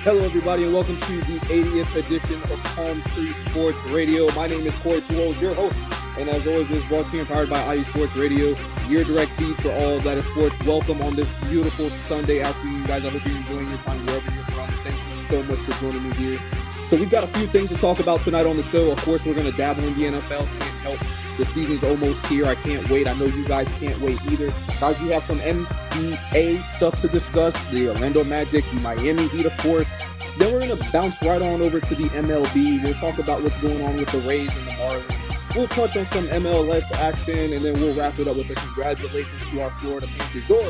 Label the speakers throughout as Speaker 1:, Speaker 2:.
Speaker 1: Hello, everybody, and welcome to the 80th edition of Palm Street Sports Radio. My name is Corey Pujols, your host, and as always, this is brought to you and powered by IE Sports Radio, your direct feed for all that is sports. Welcome on this beautiful Sunday afternoon, guys. I hope you're enjoying your time wherever you're from. Thank you so much for joining me here. So we've got a few things to talk about tonight on the show. Of course, we're going to dabble in the NFL. Can't help. The season's almost here. I can't wait. I know you guys can't wait either. Guys, we have some NBA stuff to discuss. The Orlando Magic, the Miami Heat, of course. Then we're going to bounce right on over to the MLB. We'll talk about what's going on with the Rays and the Marlins. We'll touch on some MLS action, and then we'll wrap it up with a congratulations to our Florida Panthers, your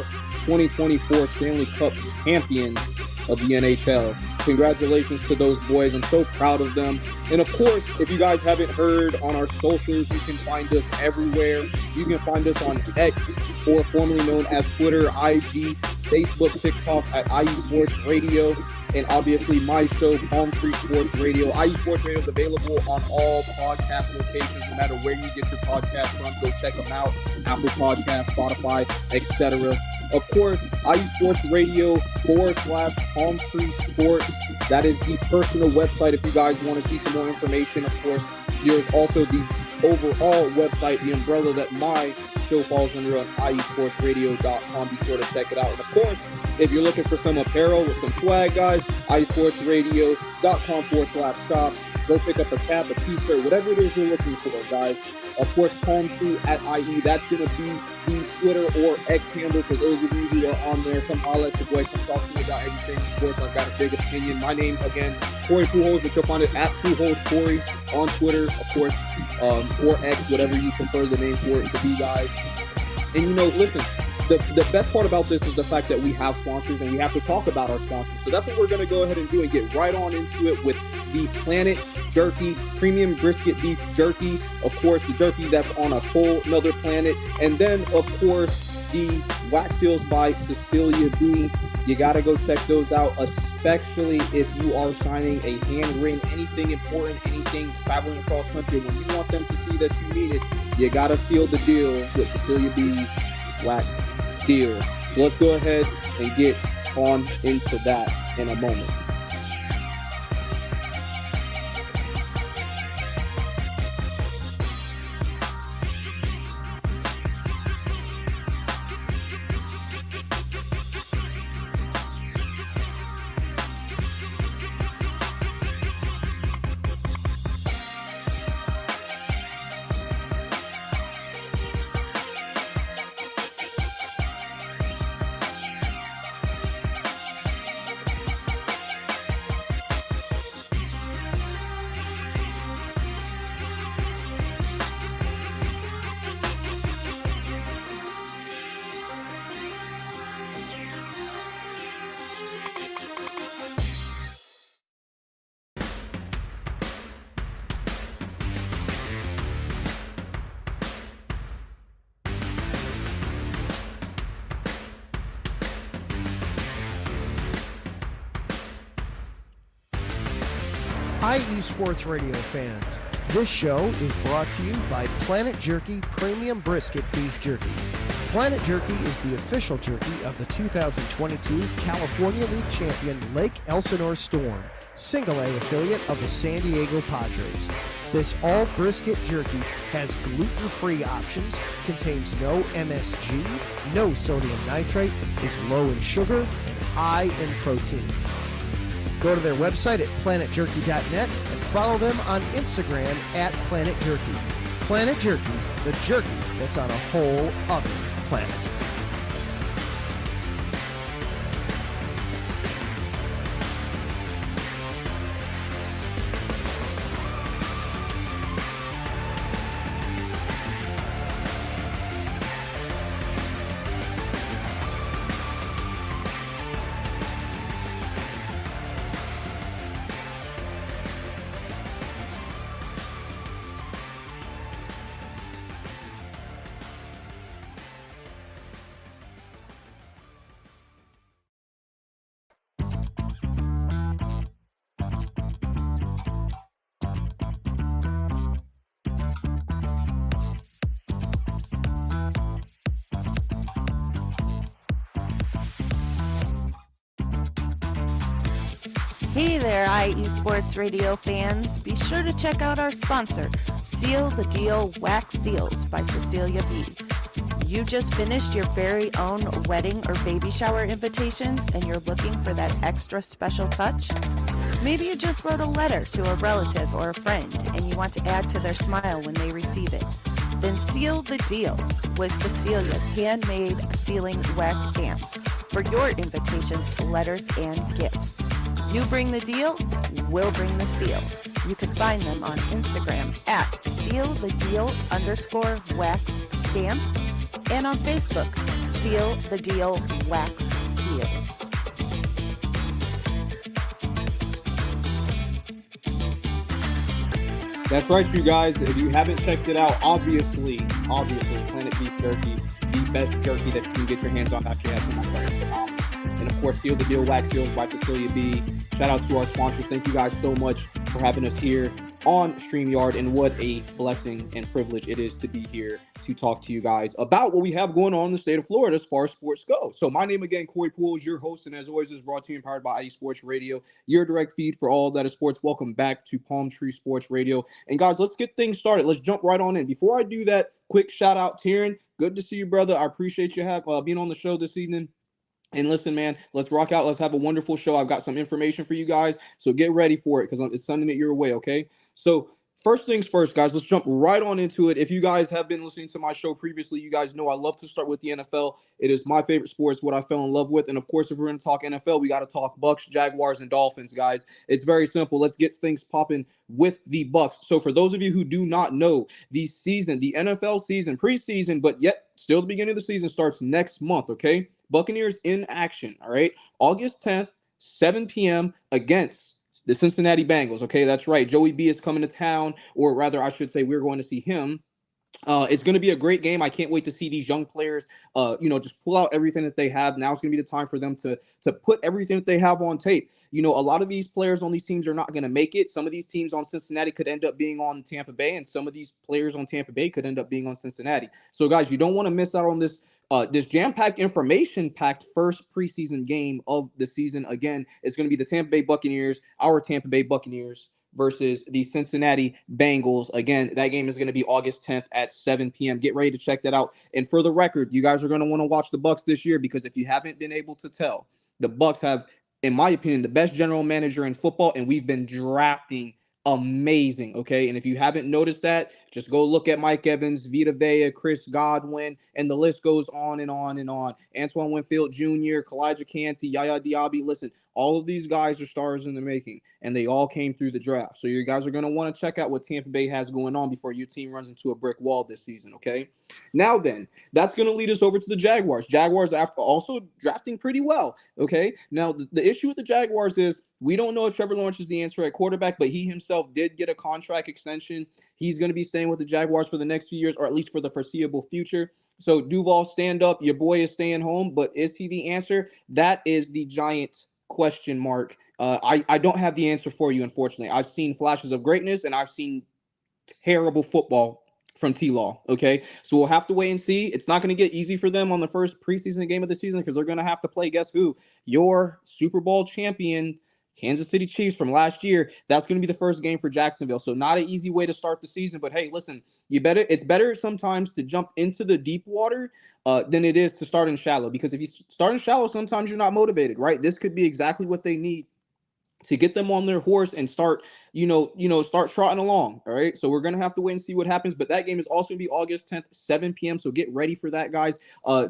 Speaker 1: 2024 Stanley Cup champions of the NHL. Congratulations to those boys. I'm so proud of them. And of course, if you guys haven't heard, on our socials, you can find us everywhere. You can find us on X, or formerly known as Twitter, IG, Facebook, TikTok at IE Sports Radio, and obviously my show, Palm Street Sports Radio. IE Sports Radio is available on all podcast locations, no matter where you get your podcast from. Go check them out. Apple Podcasts, Spotify, etc. Of course, IE Sports Radio /Palm Street Sports. That is the personal website if you guys want to see some more information. Of course, there's also the overall website, the umbrella that my show falls under on IESportsRadio.com. Be sure to check it out. And of course, if you're looking for some apparel with some swag, guys, IESportsRadio.com /shop. Go pick up a cap, a t-shirt, whatever it is you're looking for, guys. Of course, Palm Street at IE. That's going to be the Twitter or X handle for those of you who are on there. Come holler at your boy. Come talk to me about everything sports. I've got a big opinion. My name, again, Corey Pujols, but you'll find it at Pujols Corey on Twitter, of course, or X, whatever you prefer the name for it to be, guys. And, you know, listen, the best part about this is the fact that we have sponsors and we have to talk about our sponsors. So that's what we're going to go ahead and do and get right on into it with the Planet Jerky Premium Brisket Beef Jerky. Of course, the jerky that's on a whole nother planet. And then, of course, the Wax Seals by Cecilia B. You got to go check those out, especially if you are signing a handwritten, anything important, anything traveling across country. When you want them to see that you mean it, you got to seal the deal with Cecilia B's Wax Seal. So let's go ahead and get on into that in a moment.
Speaker 2: IE Sports Radio fans, this show is brought to you by Planet Jerky Premium Brisket Beef Jerky. Planet Jerky is the official jerky of the 2022 California League champion Lake Elsinore Storm, Single A affiliate of the San Diego Padres. This all brisket jerky has gluten-free options, contains no MSG, no sodium nitrate, is low in sugar, and high in protein. Go to their website at planetjerky.net and follow them on Instagram at Planet Jerky. Planet Jerky, the jerky that's on a whole other planet.
Speaker 3: Hey there, IE Sports Radio fans. Be sure to check out our sponsor, Seal the Deal Wax Seals by Cecilia B. You just finished your very own wedding or baby shower invitations and you're looking for that extra special touch? Maybe you just wrote a letter to a relative or a friend and you want to add to their smile when they receive it. Then seal the deal with Cecilia's handmade sealing wax stamps for your invitations, letters, and gifts. You bring the deal, we'll bring the seal. You can find them on Instagram at sealthedeal_wax stamps and on Facebook, Seal the Deal Wax Seals.
Speaker 1: That's right, you guys. If you haven't checked it out, obviously, Planet Beef Jerky, the best jerky that you can get your hands on. Actually, has my friends. And of course, Seal the Deal Wax Seals by Cecilia B. Shout out to our sponsors. Thank you guys so much for having us here on StreamYard, and what a blessing and privilege it is to be here to talk to you guys about what we have going on in the state of Florida as far as sports go. So my name again, Corey Pujols, your host, and as always is brought to you and powered by IE Sports Radio, your direct feed for all that is sports. Welcome back to Palm Tree Sports Radio. And guys, let's get things started. Let's jump right on in. Before I do that, quick shout out, Taryn. Good to see you, brother. I appreciate you being on the show this evening. And listen, man, let's rock out. Let's have a wonderful show. I've got some information for you guys, so get ready for it because it's sending it your way, okay? So first things first, guys, let's jump right on into it. If you guys have been listening to my show previously, you guys know I love to start with the NFL. It is my favorite sport. It's what I fell in love with. And, of course, if we're going to talk NFL, we got to talk Bucks, Jaguars, and Dolphins, guys. It's very simple. Let's get things popping with the Bucks. So for those of you who do not know, the NFL season, preseason, but yet still the beginning of the season starts next month, okay? Buccaneers in action, all right? August 10th, 7 p.m. against the Cincinnati Bengals, okay? That's right. Joey B is coming to town, or rather, I should say we're going to see him. It's going to be a great game. I can't wait to see these young players, just pull out everything that they have. Now it's going to be the time for them to put everything that they have on tape. You know, a lot of these players on these teams are not going to make it. Some of these teams on Cincinnati could end up being on Tampa Bay, and some of these players on Tampa Bay could end up being on Cincinnati. So, guys, you don't want to miss out on this. This jam-packed, information-packed first preseason game of the season. Again, it's going to be the Tampa Bay Buccaneers, our Tampa Bay Buccaneers, versus the Cincinnati Bengals. Again, that game is going to be August 10th at 7 p.m. Get ready to check that out. And for the record, you guys are going to want to watch the Bucs this year because if you haven't been able to tell, the Bucs have, in my opinion, the best general manager in football, and we've been drafting amazing, okay? And if you haven't noticed that, just go look at Mike Evans, Vita Vea, Chris Godwin, and the list goes on and on and on. Antoine Winfield Jr., Kalijah Kancey, Yaya Diaby. Listen, all of these guys are stars in the making, and they all came through the draft. So you guys are going to want to check out what Tampa Bay has going on before your team runs into a brick wall this season, okay? Now then, that's going to lead us over to the Jaguars. Jaguars after also drafting pretty well, okay? Now, the issue with the Jaguars is we don't know if Trevor Lawrence is the answer at quarterback, but he himself did get a contract extension. He's going to be staying with the Jaguars for the next few years, or at least for the foreseeable future. So Duval, stand up. Your boy is staying home, but is he the answer? That is the giant question mark. I don't have the answer for you, unfortunately. I've seen flashes of greatness, and I've seen terrible football from T-Law, okay? So we'll have to wait and see. It's not going to get easy for them on the first preseason game of the season because they're going to have to play, guess who? Your Super Bowl champion, Kansas City Chiefs from last year. That's going to be the first game for Jacksonville. So not an easy way to start the season, but hey, listen, it's better sometimes to jump into the deep water than it is to start in shallow, because if you start in shallow, sometimes you're not motivated, right? This could be exactly what they need to get them on their horse and start trotting along. All right. So we're going to have to wait and see what happens. But that game is also going to be August 10th, 7 p.m. So get ready for that, guys.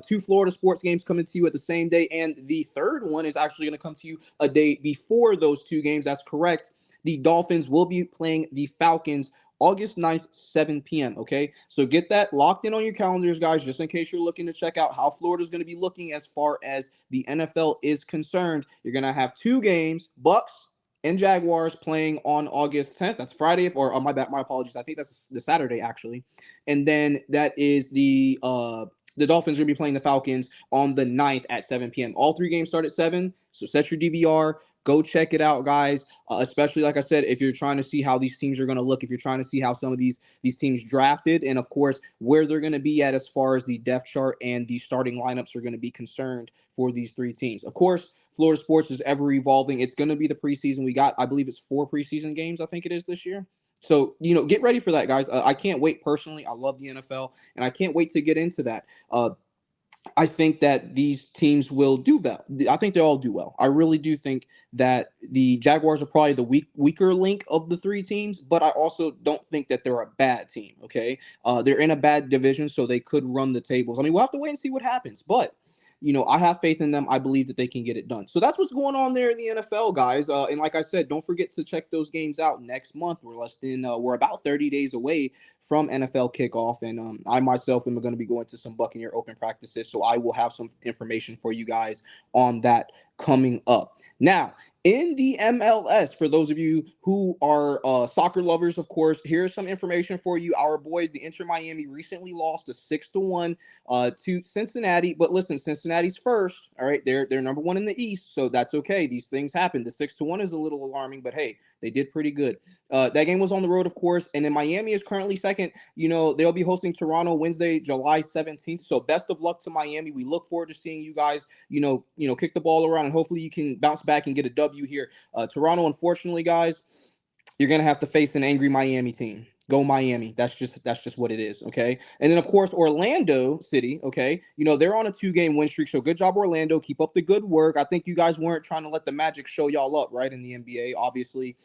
Speaker 1: Two Florida sports games coming to you at the same day. And the third one is actually going to come to you a day before those two games. That's correct. The Dolphins will be playing the Falcons August 9th, 7 p.m., okay? So get that locked in on your calendars, guys, just in case you're looking to check out how Florida's going to be looking as far as the NFL is concerned. You're going to have two games, Bucks and Jaguars, playing on August 10th. That's Friday, or my apologies. I think that's the Saturday, actually. And then that is the Dolphins are going to be playing the Falcons on the 9th at 7 p.m. All three games start at 7, so set your DVR. Go check it out, guys, especially, like I said, if you're trying to see how these teams are going to look, if you're trying to see how some of these teams drafted, and, of course, where they're going to be at as far as the depth chart and the starting lineups are going to be concerned for these three teams. Of course, Florida sports is ever evolving. It's going to be the preseason. We got, I believe it's 4 preseason games, I think it is this year. So, get ready for that, guys. I can't wait personally. I love the NFL, and I can't wait to get into that. I think that these teams will do well. I think they all do well. I really do think that the Jaguars are probably the weaker link of the 3 teams, but I also don't think that they're a bad team. Okay, they're in a bad division, so they could run the tables. I mean, we'll have to wait and see what happens, but I have faith in them. I believe that they can get it done. So that's what's going on there in the NFL, guys. And like I said, don't forget to check those games out next month. We're about 30 days away from NFL kickoff, and I myself am going to be going to some Buccaneer Open practices, so I will have some information for you guys on that coming up. Now, in the MLS, for those of you who are soccer lovers, of course, here's some information for you. Our boys, the Inter Miami, recently lost a 6-1 to Cincinnati. But listen, Cincinnati's first. All right, they're number 1 in the East, so that's okay. These things happen. The 6-1 is a little alarming, but hey, they did pretty good. That game was on the road, of course, and then Miami is currently second. They'll be hosting Toronto Wednesday, July 17th. So best of luck to Miami. We look forward to seeing you guys, kick the ball around, and hopefully you can bounce back and get a W here. Toronto, unfortunately, guys, you're gonna have to face an angry Miami team. Go Miami. That's just what it is. Okay. And then of course Orlando City. Okay. They're on a 2-game win streak. So good job, Orlando. Keep up the good work. I think you guys weren't trying to let the Magic show y'all up, right? In the NBA. Obviously,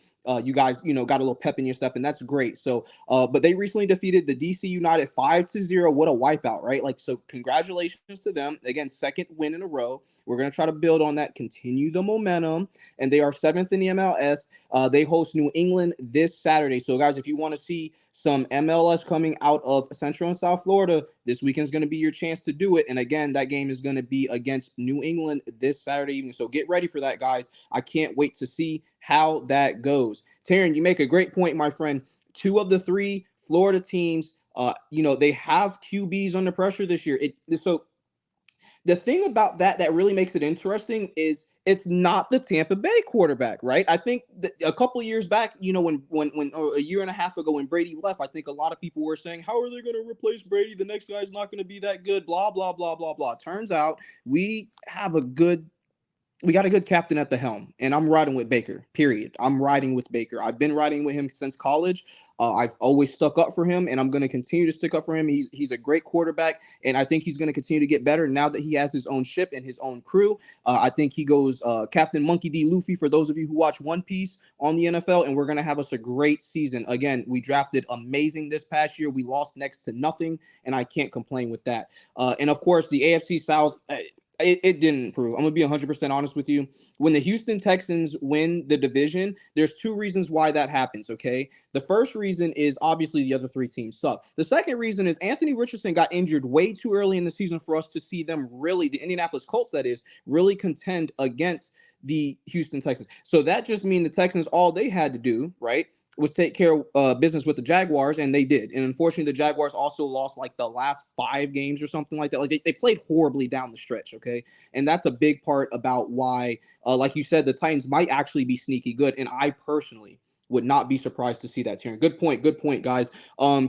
Speaker 1: you guys, got a little pep in your step, and that's great. So, but they recently defeated the DC United 5-0. What a wipeout, right? So congratulations to them. Again, second win in a row. We're going to try to build on that, continue the momentum, and they are 7th in the MLS. They host New England this Saturday. So, guys, if you want to see some MLS coming out of Central and South Florida, this weekend's going to be your chance to do it. And again, that game is going to be against New England this Saturday evening. So get ready for that, guys. I can't wait to see how that goes. Taryn, you make a great point, my friend. 2 of the 3 Florida teams, they have QBs under pressure this year. So the thing about that really makes it interesting is it's not the Tampa Bay quarterback, right? I think a couple of years back, when or a year and a half ago when Brady left, I think a lot of people were saying, how are they going to replace Brady? The next guy's not going to be that good, blah, blah, blah, blah, blah. Turns out we got a good captain at the helm, and I'm riding with Baker, period. I'm riding with Baker. I've been riding with him since college. I've always stuck up for him, and I'm going to continue to stick up for him. He's a great quarterback, and I think he's going to continue to get better now that he has his own ship and his own crew. I think he goes Captain Monkey D. Luffy for those of you who watch One Piece on the NFL, and we're going to have us a great season. Again, we drafted amazing this past year. We lost next to nothing, and I can't complain with that. And, of course, the AFC South – it didn't improve. I'm going to be 100% honest with you. When the Houston Texans win the division, there's 2 reasons why that happens, okay? The first reason is obviously the other 3 teams suck. The second reason is Anthony Richardson got injured way too early in the season for us to see them really, the Indianapolis Colts that is, really contend against the Houston Texans. So that just means the Texans, all they had to do, right, was take care of business with the Jaguars, and they did. And unfortunately, the Jaguars also lost like the last 5 games or something like that. Like they played horribly down the stretch, okay? And that's a big part about why, like you said, the Titans might actually be sneaky good. And I personally would not be surprised to see that, Taryn. Good point, guys.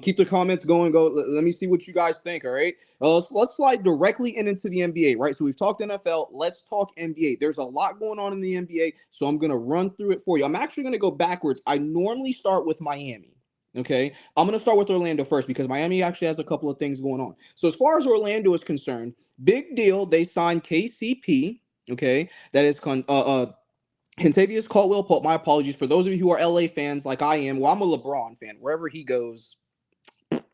Speaker 1: Keep the comments going. Let me see what you guys think, all right? Let's slide directly into the NBA, right? So we've talked NFL. Let's talk NBA. There's a lot going on in the NBA, so I'm going to run through it for you. I'm actually going to go backwards. I normally start with Miami, okay? I'm going to start with Orlando first because Miami actually has a couple of things going on. So as far as Orlando is concerned, big deal. They signed KCP, okay? That is Kentavious Caldwell-Pope. My apologies for those of you who are LA fans like I am. Well, I'm a LeBron fan. Wherever he goes,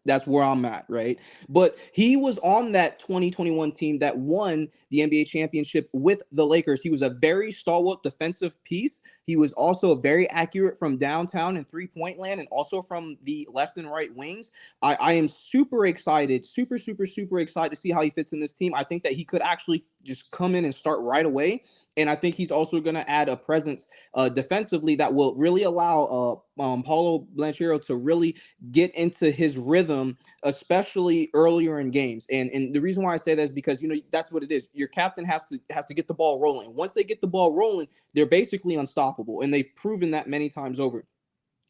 Speaker 1: that's where I'm at, right? But he was on that 2021 team that won the NBA championship with the Lakers. He was a very stalwart defensive piece. He was also very accurate from downtown and 3-point land and also from the left and right wings. I am super excited, super excited to see how he fits in this team. I think that he could actually just come in and start right away. And I think he's also going to add a presence defensively that will really allow Paulo Banchero to really get into his rhythm, especially earlier in games. And the reason why I say that is because, that's what it is. Your captain has to get the ball rolling. Once they get the ball rolling, they're basically unstoppable. And they've proven that many times over.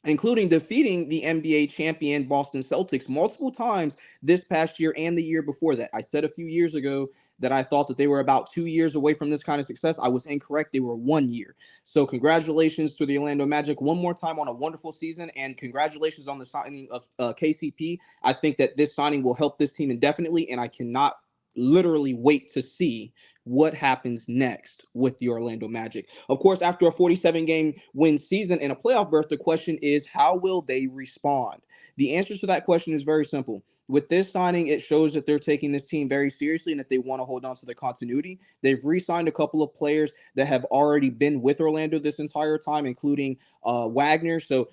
Speaker 1: including defeating the NBA champion Boston Celtics multiple times this past year and the year before that. I said a few years ago that I thought that they were about 2 years away from this kind of success. I was incorrect. They were 1 year. So congratulations to the Orlando Magic one more time on a wonderful season, and congratulations on the signing of KCP. I think that this signing will help this team indefinitely, and I cannot literally wait to see what happens next with the Orlando Magic. Of course, after a 47 game win season and a playoff berth, the question is, how will they respond? The answer to that question is very simple. With this signing, it shows that they're taking this team very seriously and that they want to hold on to the continuity. They've re-signed a couple of players that have already been with Orlando this entire time, including Wagner. So,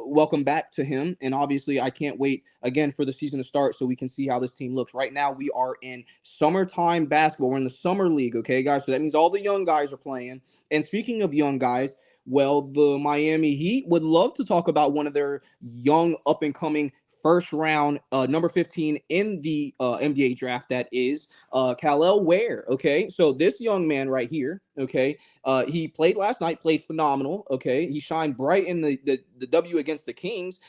Speaker 1: welcome back to him. And obviously, I can't wait again for the season to start so we can see how this team looks. Right now, we are in summertime basketball. We're in the summer league, okay, guys? So that means all the young guys are playing. And speaking of young guys, well, the Miami Heat would love to talk about one of their young up and coming first round, number 15 in the NBA draft. That is Kal-El Ware. Okay, so this young man right here. Okay, he played last night, played phenomenal. Okay, he shined bright in the W against the Kings.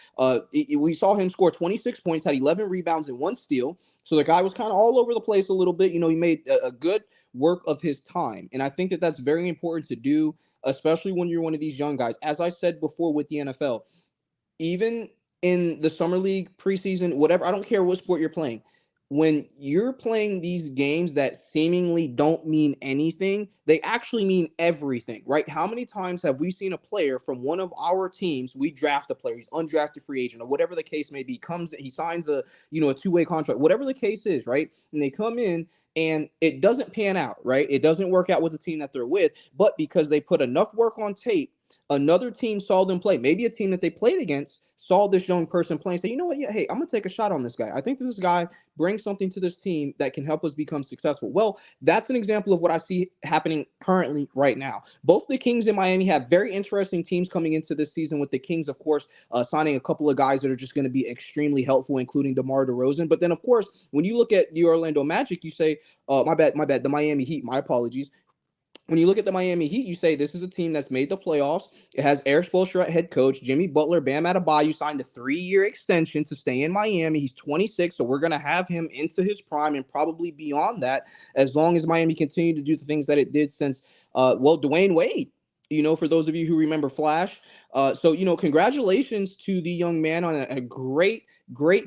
Speaker 1: We saw him score 26 points, had 11 rebounds and 1 steal. So the guy was kind of all over the place a little bit. He made a good work of his time, and I think that that's very important to do, especially when you're one of these young guys. As I said before with the NFL, even in the summer league, preseason, whatever, I don't care what sport you're playing. When you're playing these games that seemingly don't mean anything, they actually mean everything, right? How many times have we seen a player from one of our teams? We draft a player, he's undrafted free agent, or whatever the case may be. He signs a two-way contract, whatever the case is, right? And they come in and it doesn't pan out, right? It doesn't work out with the team that they're with, but because they put enough work on tape, another team saw them play. Maybe a team that they played against saw this young person play and say, you know what? Yeah, hey, I'm going to take a shot on this guy. I think this guy brings something to this team that can help us become successful. Well, that's an example of what I see happening currently right now. Both the Kings and Miami have very interesting teams coming into this season, with the Kings, of course, signing a couple of guys that are just going to be extremely helpful, including DeMar DeRozan. But then, of course, when you look at the Orlando Magic, you say, my bad, the Miami Heat, my apologies. When you look at the Miami Heat, you say this is a team that's made the playoffs. It has Eric Spoelstra at head coach. Jimmy Butler, Bam Adebayo signed a 3-year extension to stay in Miami. He's 26, so we're going to have him into his prime and probably beyond that, as long as Miami continue to do the things that it did since, Dwayne Wade. For those of you who remember Flash. So, congratulations to the young man on a great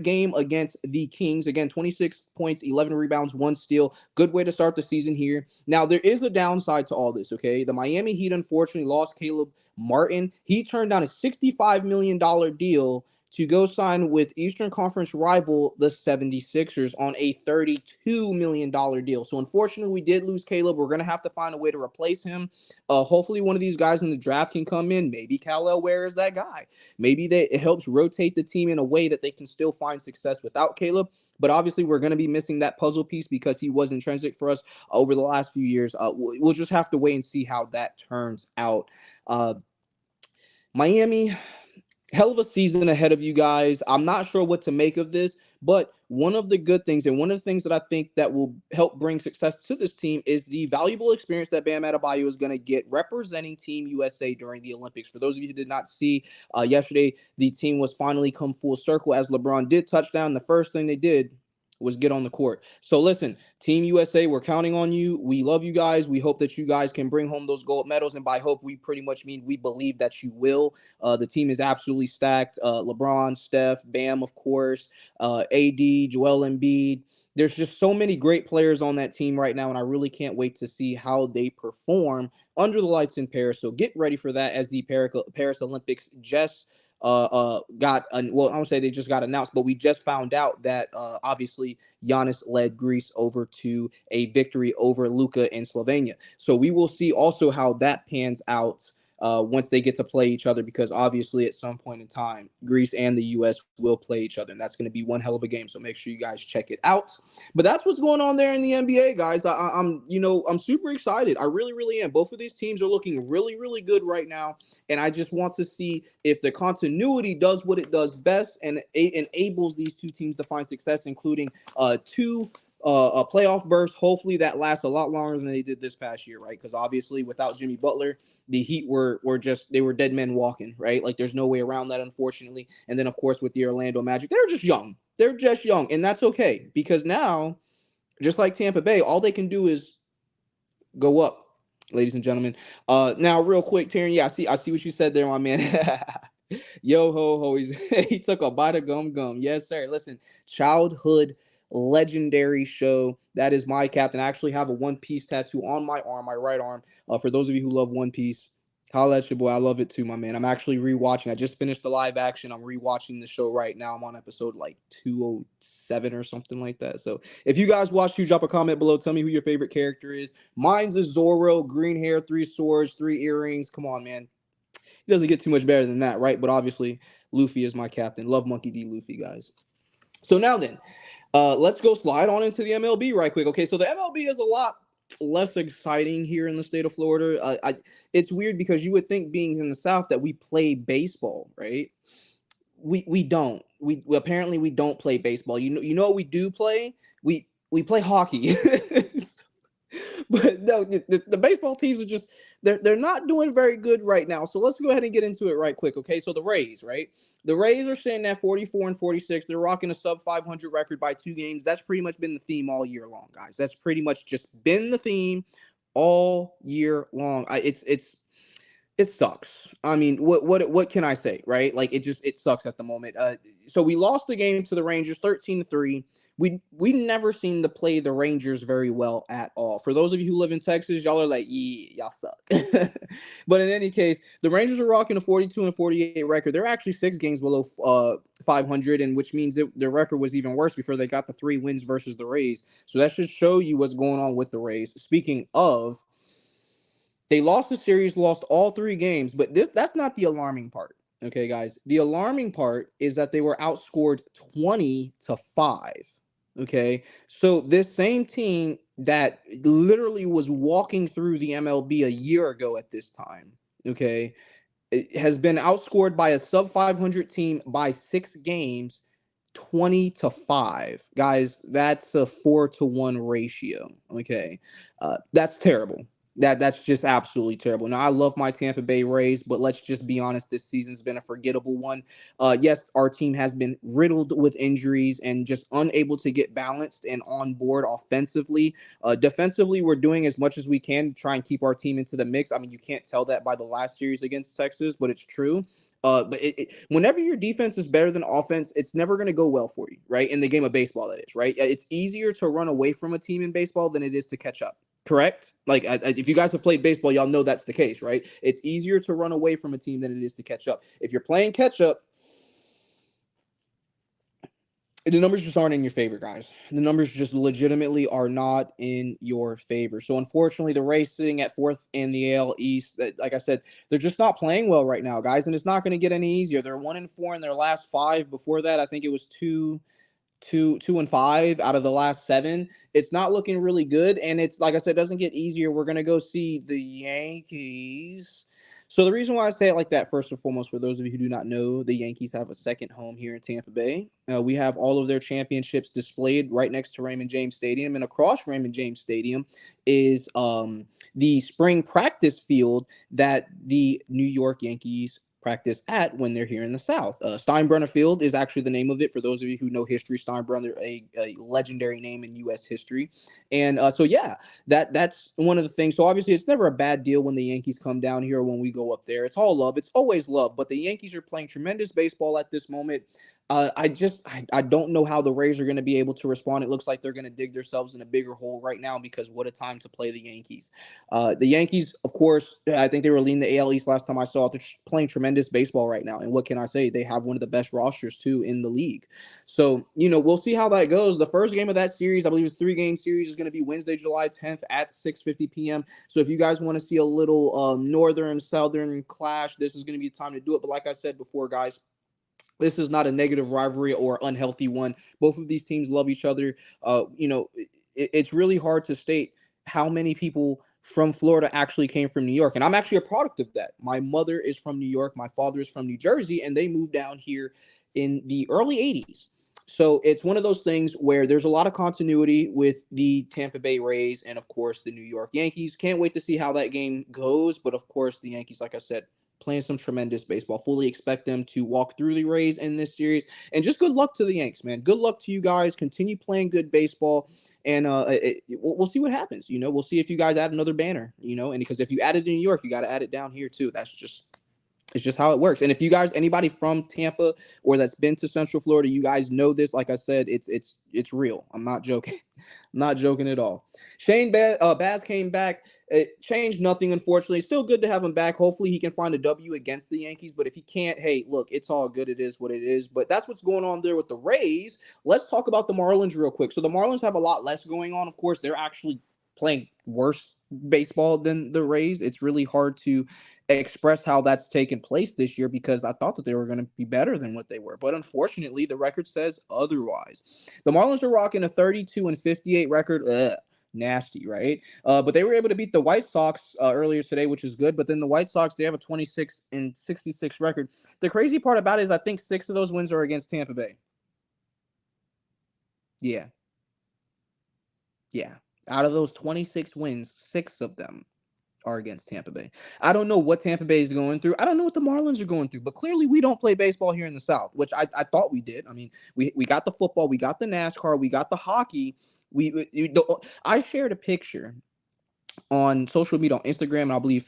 Speaker 1: game against the Kings. Again, 26 points, 11 rebounds, 1 steal. Good way to start the season here. Now, there is a downside to all this, okay? The Miami Heat unfortunately lost Caleb Martin. He turned down a $65 million deal to go sign with Eastern Conference rival, the 76ers, on a $32 million deal. So, unfortunately, we did lose Caleb. We're going to have to find a way to replace him. Hopefully, one of these guys in the draft can come in. Maybe Kal-El Ware is that guy. Maybe it helps rotate the team in a way that they can still find success without Caleb. But obviously, we're going to be missing that puzzle piece because he was intrinsic for us over the last few years. We'll just have to wait and see how that turns out. Miami, hell of a season ahead of you guys. I'm not sure what to make of this, but one of the good things and one of the things that I think that will help bring success to this team is the valuable experience that Bam Adebayo is going to get representing Team USA during the Olympics. For those of you who did not see yesterday, the team was finally come full circle as LeBron did touchdown. The first thing they did was get on the court. So listen, Team USA, we're counting on you. We love you guys. We hope that you guys can bring home those gold medals. And by hope, we pretty much mean we believe that you will. The team is absolutely stacked. LeBron, Steph, Bam, of course, AD, Joel Embiid. There's just so many great players on that team right now, and I really can't wait to see how they perform under the lights in Paris. So get ready for that, as the Paris Olympics just I don't say they just got announced, but we just found out that obviously Giannis led Greece over to a victory over Luka in Slovenia. So we will see also how that pans out once they get to play each other, because obviously at some point in time, Greece and the U.S. will play each other, and that's going to be one hell of a game. So make sure you guys check it out. But that's what's going on there in the NBA, guys. I'm super excited. I really, really am. Both of these teams are looking really, really good right now, and I just want to see if the continuity does what it does best and enables these two teams to find success, including two a playoff burst. Hopefully that lasts a lot longer than they did this past year, right? Because obviously without Jimmy Butler, the Heat were just they were dead men walking, right? Like there's no way around that, unfortunately. And then of course with the Orlando Magic, they're just young. They're just young, and that's okay because now, just like Tampa Bay, all they can do is go up, ladies and gentlemen. Now real quick, Taryn, yeah, I see what you said there, my man. Yo ho ho, he took a bite of gum. Yes, sir. Listen, childhood legendary show. That is my captain. I actually have a One Piece tattoo on my arm, my right arm. For those of you who love One Piece, holla at your boy. I love it too, my man. I'm actually rewatching. I just finished the live action. I'm rewatching the show right now. I'm on episode like 207 or something like that. So if you guys watch, you drop a comment below. Tell me who your favorite character is. Mine's is Zoro, green hair, 3 swords, 3 earrings. Come on, man. He doesn't get too much better than that, right? But obviously, Luffy is my captain. Love Monkey D. Luffy, guys. So now then, let's go slide on into the MLB right quick. Okay, so the MLB is a lot less exciting here in the state of Florida. It's weird because you would think, being in the South, that we play baseball, right? We don't. We apparently we don't play baseball. You know what we do play? We play hockey. But no, the baseball teams are just they're not doing very good right now. So let's go ahead and get into it right quick. Okay, so the Rays, right? The Rays are sitting at 44 and 46. They're rocking a sub 500 record by 2 games. That's pretty much been the theme all year long, guys. That's pretty much just been the theme all year long. It sucks. I mean, what can I say, right? Like it sucks at the moment. So we lost the game to the Rangers 13-3. We never seem to play the Rangers very well at all. For those of you who live in Texas, y'all are like, yeah, y'all suck. But in any case, the Rangers are rocking a 42 and 48 record. They're actually 6 games below 500, and which means that their record was even worse before they got the 3 wins versus the Rays. So that should show you what's going on with the Rays. Speaking of, they lost the series, lost all 3 games, but that's not the alarming part. Okay, guys. The alarming part is that they were outscored 20-5. Okay. So this same team that literally was walking through the MLB a year ago at this time, okay, it has been outscored by a sub 500 team by 6 games, 20-5. Guys, that's a 4-to-1 ratio. Okay. That's terrible. That's just absolutely terrible. Now, I love my Tampa Bay Rays, but let's just be honest, this season's been a forgettable one. Yes, our team has been riddled with injuries and just unable to get balanced and on board offensively. Defensively, we're doing as much as we can to try and keep our team into the mix. I mean, you can't tell that by the last series against Texas, but it's true. But whenever your defense is better than offense, it's never going to go well for you, right? In the game of baseball, that is, right? It's easier to run away from a team in baseball than it is to catch up. Correct? Like, if you guys have played baseball, y'all know that's the case, right? It's easier to run away from a team than it is to catch up. If you're playing catch up, the numbers just aren't in your favor, guys. The numbers just legitimately are not in your favor. So unfortunately, the Rays sitting at 4th in the AL East, like I said, they're just not playing well right now, guys, and it's not going to get any easier. They're 1-4 in their last 5. Before that, I think it was 2-5 out of the last 7. It's not looking really good, and it's, like I said, it doesn't get easier. We're gonna go see the Yankees. So the reason why I say it like that, first and foremost, for those of you who do not know, the Yankees have a second home here in Tampa Bay. We have all of their championships displayed right next to Raymond James Stadium, and across Raymond James Stadium is the spring practice field that the New York Yankees practice at when they're here in the South. Steinbrenner Field is actually the name of it. For those of you who know history, Steinbrenner, a legendary name in U.S. history. And so, yeah, that's one of the things. So obviously, it's never a bad deal when the Yankees come down here or when we go up there. It's all love. It's always love. But the Yankees are playing tremendous baseball at this moment. I don't know how the Rays are going to be able to respond. It looks like they're going to dig themselves in a bigger hole right now, because what a time to play the Yankees. The Yankees, of course, I think they were leading the AL East last time I saw it. They're playing tremendous baseball right now. And what can I say? They have one of the best rosters, too, in the league. So, we'll see how that goes. The first game of that series, I believe it's 3-game series, is going to be Wednesday, July 10th at 6:50 p.m. So if you guys want to see a little northern-southern clash, this is going to be the time to do it. But like I said before, guys, this is not a negative rivalry or unhealthy one. Both of these teams love each other. It's really hard to state how many people from Florida actually came from New York. And I'm actually a product of that. My mother is from New York. My father is from New Jersey, and they moved down here in the early 80s. So it's one of those things where there's a lot of continuity with the Tampa Bay Rays and, of course, the New York Yankees. Can't wait to see how that game goes. But, of course, the Yankees, like I said, playing some tremendous baseball. Fully expect them to walk through the Rays in this series. And just good luck to the Yanks, man. Good luck to you guys. Continue playing good baseball. And we'll see what happens. We'll see if you guys add another banner, and because if you add it in New York, you got to add it down here, too. It's just how it works. And if you guys, anybody from Tampa or that's been to Central Florida, you guys know this. Like I said, it's real. I'm not joking. I'm not joking at all. Shane Baz came back. It changed nothing, unfortunately. It's still good to have him back. Hopefully he can find a W against the Yankees. But if he can't, hey, look, it's all good. It is what it is. But that's what's going on there with the Rays. Let's talk about the Marlins real quick. So the Marlins have a lot less going on. Of course, they're actually playing worse baseball than the Rays. It's really hard to express how that's taken place this year because I thought that they were going to be better than what they were. But unfortunately, the record says otherwise. The Marlins are rocking a 32-58 record. Ugh, nasty, right? But they were able to beat the White Sox earlier today, which is good. But then the White Sox, they have a 26-66 record. The crazy part about it is I think 6 of those wins are against Tampa Bay. Yeah. Out of those 26 wins, 6 of them are against Tampa Bay. I don't know what Tampa Bay is going through. I don't know what the Marlins are going through, but clearly we don't play baseball here in the South, which I thought we did. I mean, we got the football, we got the NASCAR, we got the hockey. I shared a picture on social media, on Instagram, and I believe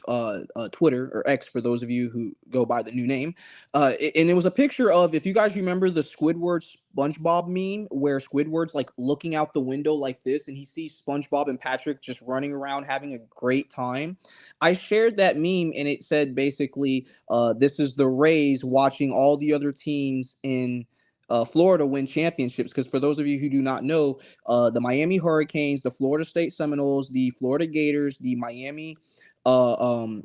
Speaker 1: Twitter, or X for those of you who go by the new name. And it was a picture of, if you guys remember the Squidward SpongeBob meme, where Squidward's like looking out the window like this, and he sees SpongeBob and Patrick just running around having a great time. I shared that meme, and it said basically, this is the Rays watching all the other teams in Florida win championships. Because for those of you who do not know, the Miami Hurricanes, the Florida State Seminoles, the Florida Gators, the Miami, not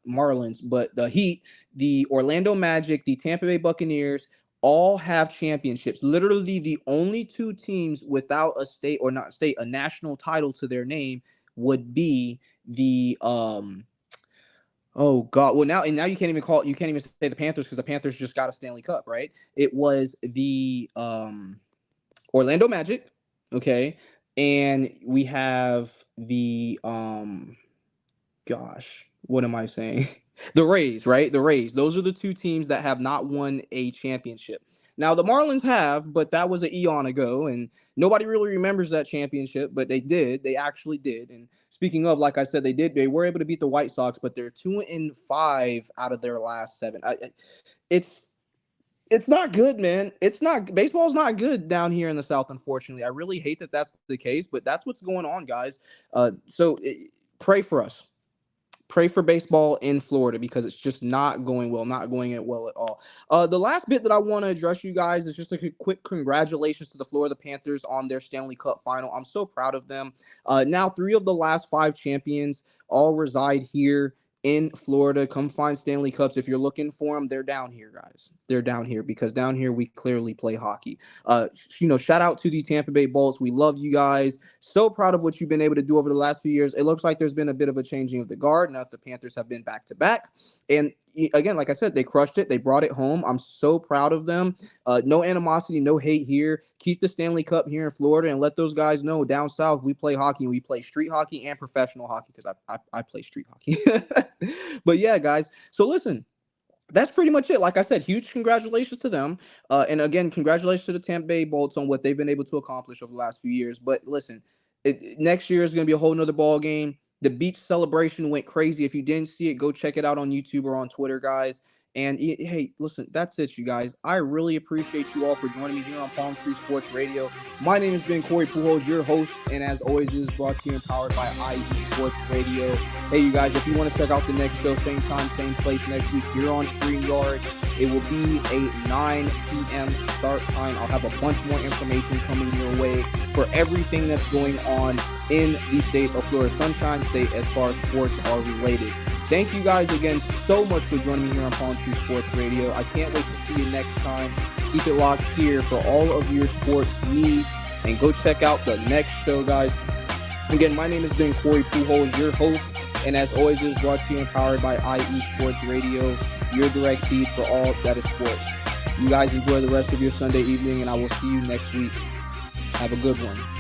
Speaker 1: Marlins, but the Heat, the Orlando Magic, the Tampa Bay Buccaneers, all have championships. Literally the only 2 teams without a national title to their name would be the oh God! Well, now you can't even say the Panthers, because the Panthers just got a Stanley Cup, right? It was the Orlando Magic, okay, and we have the gosh, what am I saying? The Rays, right? The Rays. Those are the 2 teams that have not won a championship. Now the Marlins have, but that was an eon ago, and nobody really remembers that championship. But they did. They actually did. And speaking of, like I said, they did. They were able to beat the White Sox, but they're 2-5 out of their last 7. It's not good, man. It's not. Baseball's not good down here in the South, unfortunately. I really hate that that's the case, but that's what's going on, guys. So pray for us. Pray for baseball in Florida, because it's just not going well, not going well at all. The last bit that I want to address, you guys, is just a quick congratulations to the Florida Panthers on their Stanley Cup final. I'm so proud of them. Now 3 of the last 5 champions all reside here in Florida. Come find Stanley Cups. If you're looking for them, they're down here, guys. They're down here, because down here we clearly play hockey. Shout out to the Tampa Bay Bolts. We love you guys. So proud of what you've been able to do over the last few years. It looks like there's been a bit of a changing of the guard now that the Panthers have been back to back. And again, like I said, they crushed it. They brought it home. I'm so proud of them. No animosity, no hate here. Keep the Stanley Cup here in Florida, and let those guys know down south we play hockey, and we play street hockey and professional hockey, because I play street hockey. But yeah, guys. So listen, that's pretty much it. Like I said, huge congratulations to them. And again, congratulations to the Tampa Bay Bolts on what they've been able to accomplish over the last few years. But listen, next year is going to be a whole nother ball game. The beach celebration went crazy. If you didn't see it, go check it out on YouTube or on Twitter, guys. And hey, listen, that's it, you guys. I really appreciate you all for joining me here on Palm Tree Sports Radio. My name has been Corey Pujols, your host, and as always, it is brought to you and powered by IE Sports Radio. Hey, you guys, if you want to check out the next show, same time, same place next week, here on StreamYard, it will be a 9 p.m. start time. I'll have a bunch more information coming your way for everything that's going on in the state of Florida, Sunshine State, as far as sports are related. Thank you guys again so much for joining me here on Palm Tree Sports Radio. I can't wait to see you next time. Keep it locked here for all of your sports needs, and go check out the next show, guys. Again, my name has been Corey Pujols, your host, and as always, it is brought to you and powered by IE Sports Radio, your direct feed for all that is sports. You guys enjoy the rest of your Sunday evening, and I will see you next week. Have a good one.